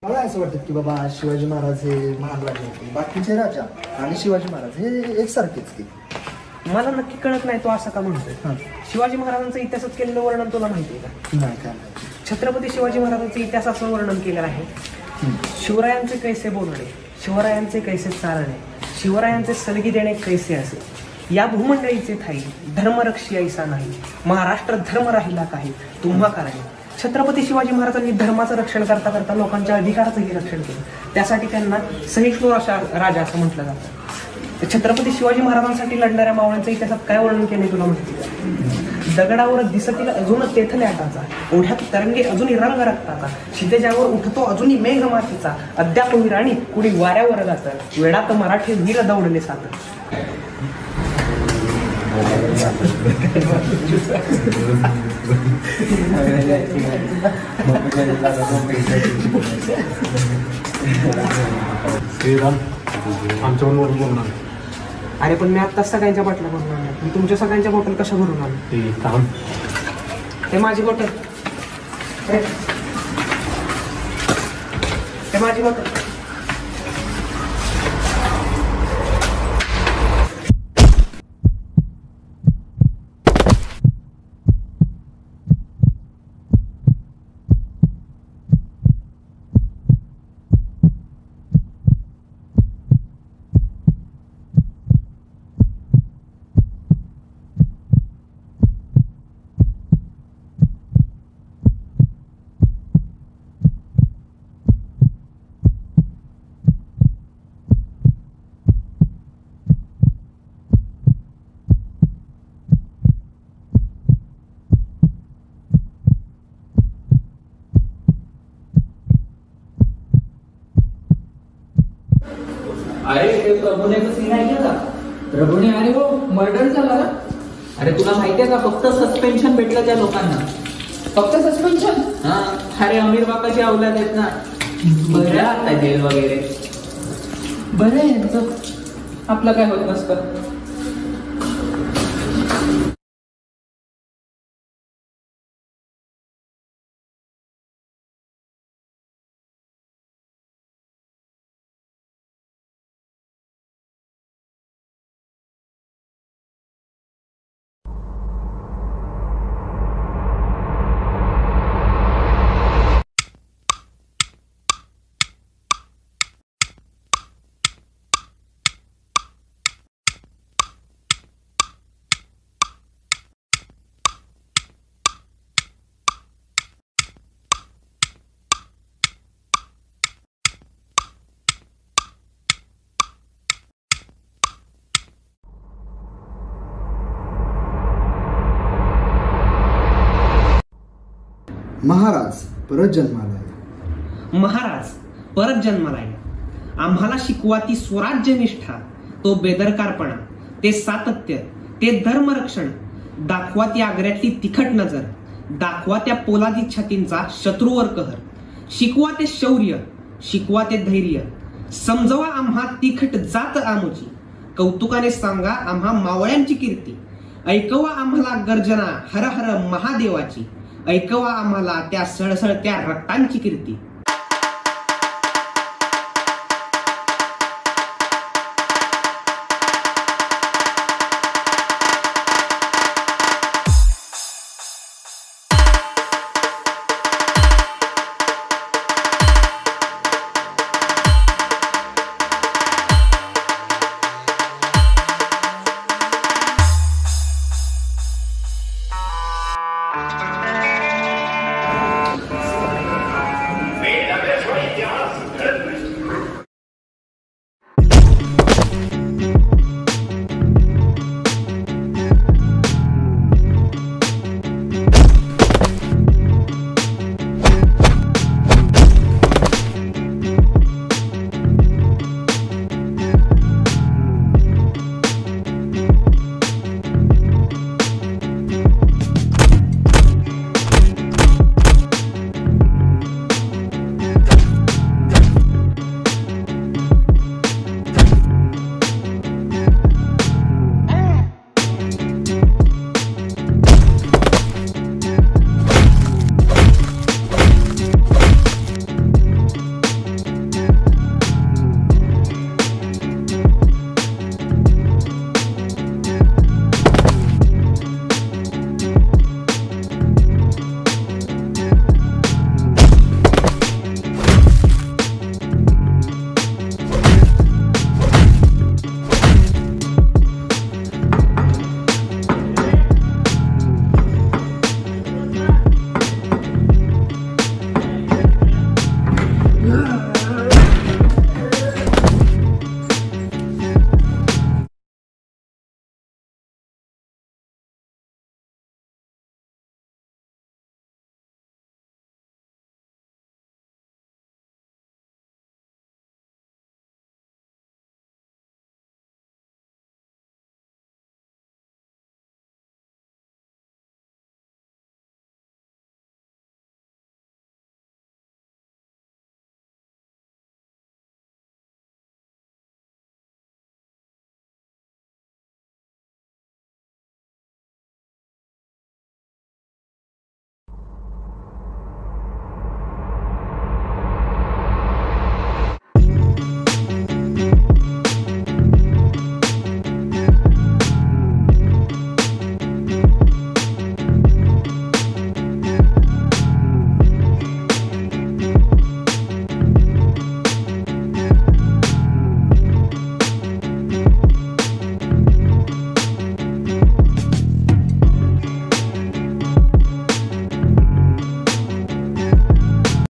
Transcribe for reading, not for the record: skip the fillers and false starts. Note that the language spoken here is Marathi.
मला असं वाटतं की बाबा शिवाजी महाराज हे महान राजे होते, बाकीचे राजा आणि शिवाजी महाराज हे एकसारखेच की. मला नक्की कळत नाही तो असं का म्हणतोय. शिवाजी महाराजांचं इतिहासात केलेलं वर्णन तुला माहिती आहे का? नाही काय नाही. छत्रपती शिवाजी महाराजांचं इतिहासाचं वर्णन केलेलं आहे. शिवरायांचे कैसे बोलणे, शिवरायांचे कैसे चालणे, शिवरायांचे सलगी देणे कैसे असे, या भूमंडळीचे ठाई धर्मरक्षी ऐसा नाही, महाराष्ट्र धर्म राहिला काही तुम्हा कारण. छत्रपती शिवाजी महाराजांनी धर्माचं रक्षण करता करता लोकांच्या अधिकाराचंही रक्षण केलं. त्यासाठी त्यांना सहिष्णू राजा असं म्हटलं जातं. छत्रपती शिवाजी महाराजांसाठी लढणाऱ्या मावळ्यांचं इतिहासात काय वर्णन केले तुला माहिती का? दगडावर दिसतील अजून तेथले आटाचा, ओढ्यात तरंगे अजूनही रंग रक्ताचा, शितेजावर उठतो अजूनही मेघ मातीचा, अद्याप विराणी कुणी वाऱ्यावर जातं, वेडात मराठी वीर दौडले सात. अरे पण मी आत्ताच सगळ्यांच्या बाटल्या भरून आणल्या, मी तुमच्या सगळ्यांच्या बॉटल कशा भरून आणल्या? हे माझी बॉटल, हे माझी बॉटल. अरे ते प्रभूने सीन आहे का? प्रभूने अरे हो मर्डर झाला ना. अरे तुला माहितीये का फक्त सस्पेन्शन भेटलं त्या लोकांना. फक्त सस्पेन्शन? हा. अरे अमीर बापाची औलाद आहेत ना. बरं आता जेल वगैरे. बरं आहे यांचं, आपलं काय होत नसतं. महाराज परत जन्माला आले. महाराज परत जन्माला आले. आम्हाला शिकवा ती स्वराज्य निष्ठा, तो बेदरकारपणा, ते सातत्य, ते धर्मरक्षण. दाखवा ती आग्र्यातली तिखट नजर, दाखवा त्या पोलादी छातींचा शत्रूवर कहर. शिकवा ते शौर्य, शिकवा ते धैर्य, समजवा आम्हा तिखट जात आमुची. कौतुकाने सांगा आम्हा मावळ्यांची कीर्ती, ऐकवा आम्हाला गर्जना हर हर महादेवाची, ऐकवा आम्हाला त्या सळसळत्या रक्तांची कीर्ती.